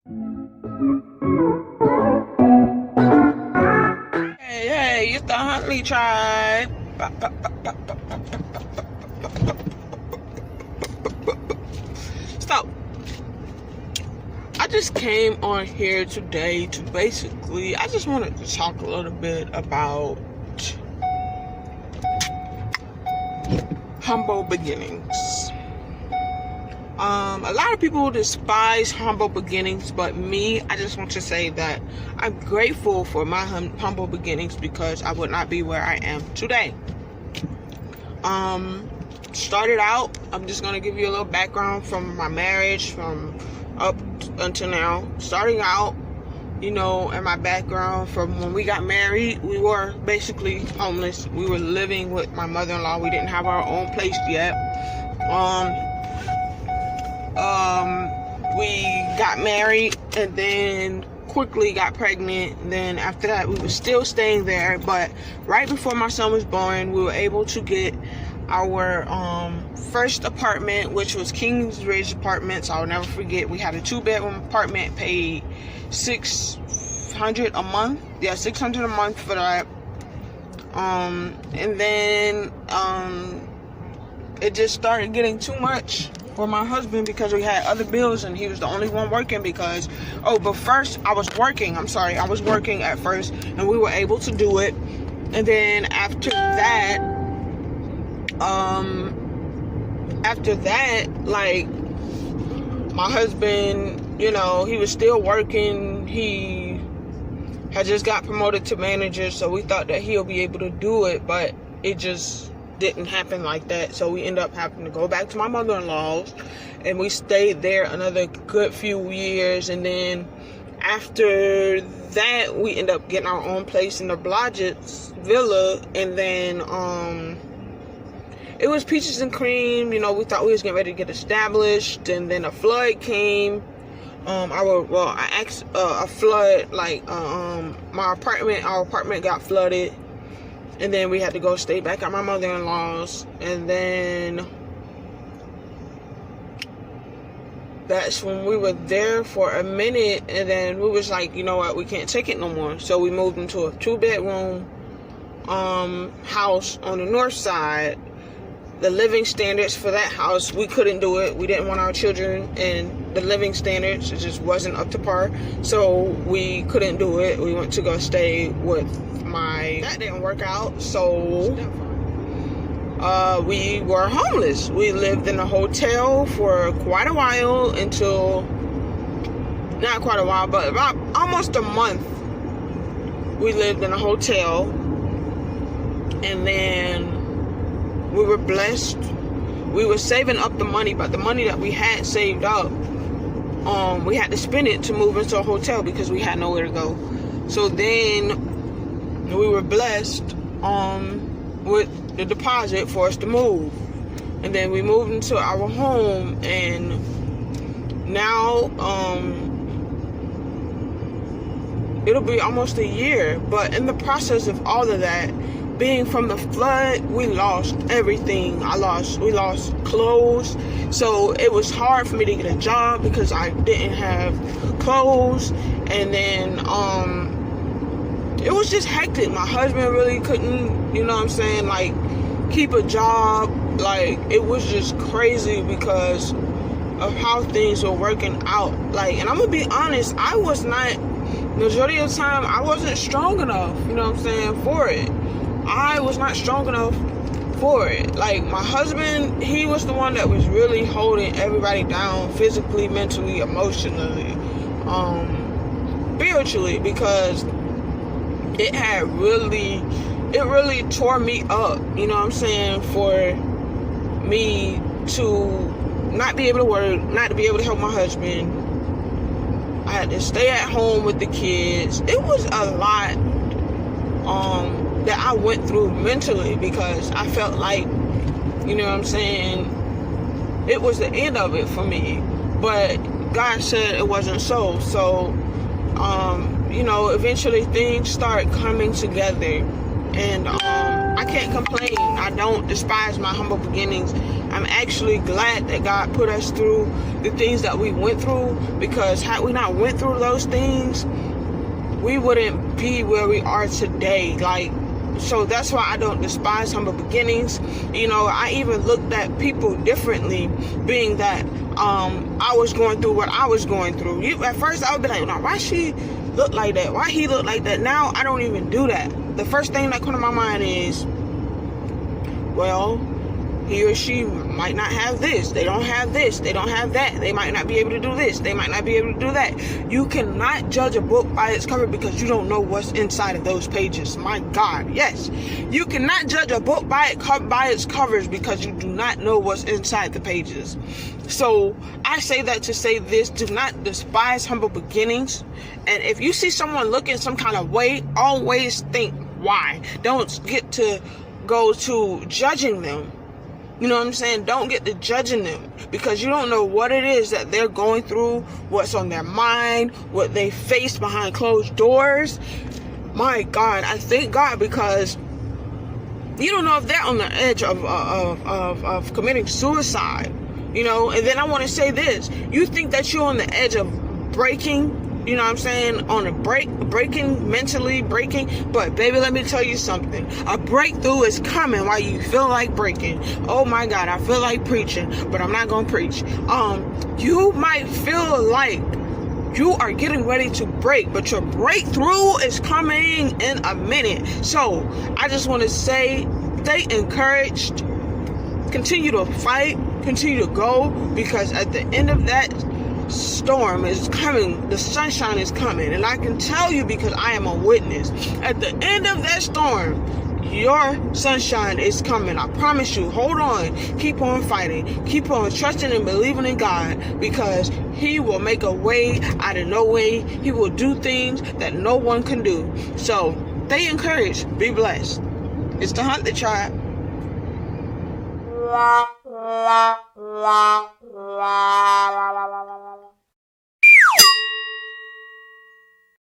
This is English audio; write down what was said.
Hey, it's the Huntley Tribe. So, I just came on here today to I just wanted to talk a little bit about humble beginnings. A lot of people despise humble beginnings, but me, I just want to say that I'm grateful for my humble beginnings because I would not be where I am today. Started out, I'm just going to give you a little background from my marriage, from up until now. Starting out, in my background, from when we got married, we were basically homeless. We were living with my mother-in-law. We didn't have our own place yet. We got married and then quickly got pregnant. And then after that, we were still staying there. But right before my son was born, we were able to get our first apartment, which was Kingsridge Apartments. I'll never forget. We had a 2-bedroom apartment, paid $600 a month. Yeah, $600 a month for that. And then it just started getting too much for my husband because we had other bills and he was the only one working but first I was working at first and we were able to do it. And then after that, like, my husband, he was still working. He had just got promoted to manager, so we thought that he'll be able to do it, but it just didn't happen like that. So we ended up having to go back to my mother-in-law's, and we stayed there another good few years. And then after that, we ended up getting our own place in the Blodgett's Villa. And then it was peaches and cream. We thought we was getting ready to get established, and then a flood came. I asked a flood, our apartment got flooded. And then we had to go stay back at my mother-in-law's. And then that's when we were there for a minute. And then we was like, you know what, we can't take it no more. So we moved into a 2-bedroom house on the north side. The living standards for that house, we couldn't do it. We didn't want our children, and the living standards, it just wasn't up to par. So we couldn't do it. We went to go stay with that didn't work out. So we were homeless. We lived in a hotel for quite a while not quite a while, but about almost a month. We lived in a hotel, and then we were blessed. We were saving up the money, but the money that we had saved up, we had to spend it to move into a hotel because we had nowhere to go. So then we were blessed with the deposit for us to move. And then we moved into our home, and now it'll be almost a year. But in the process of all of that, being from the flood, we lost everything. We lost clothes. So it was hard for me to get a job because I didn't have clothes. And then it was just hectic. My husband really couldn't, keep a job. It was just crazy because of how things were working out. And I'm gonna be honest, I was not, majority of the time, I wasn't strong enough, for it. I was not strong enough for it. My husband, he was the one that was really holding everybody down physically, mentally, emotionally, spiritually, because it really tore me up, for me to not be able to work, not to be able to help my husband. I had to stay at home with the kids. It was a lot that I went through mentally because I felt like, it was the end of it for me. But God said it wasn't so. So, eventually things start coming together. And I can't complain. I don't despise my humble beginnings. I'm actually glad that God put us through the things that we went through, because had we not went through those things, we wouldn't be where we are today. So that's why I don't despise humble beginnings. I even looked at people differently, being that I was going through what I was going through. At first I would be like, now, why she look like that? Why he look like that? Now I don't even do that. The first thing that comes to my mind is, well, he or she might not have this. They don't have this. They don't have that. They might not be able to do this. They might not be able to do that. You cannot judge a book by its cover because you don't know what's inside of those pages. My God, yes. You cannot judge a book by its covers because you do not know what's inside the pages. So I say that to say this: do not despise humble beginnings. And if you see someone looking some kind of way, always think why. Don't get to go to judging them. You know what I'm saying? Don't get to judging them, because you don't know what it is that they're going through, what's on their mind, what they face behind closed doors. My God, I thank God, because you don't know if they're on the edge of committing suicide. And then I want to say this: you think that you're on the edge of breaking, you know what I'm saying, on a breaking, mentally breaking, but baby, let me tell you something. A breakthrough is coming while you feel like breaking. Oh my God, I feel like preaching, but I'm not going to preach. You might feel like you are getting ready to break, but your breakthrough is coming in a minute. So I just want to say, stay encouraged, continue to fight, continue to go, because at the end of that storm is coming, the sunshine is coming. And I can tell you, because I am a witness, at the end of that storm, your sunshine is coming. I promise you. Hold on, keep on fighting, keep on trusting and believing in God, because He will make a way out of no way. He will do things that no one can do. So stay encouraged, be blessed. It's the Huntley Tribe. La, la, la, la.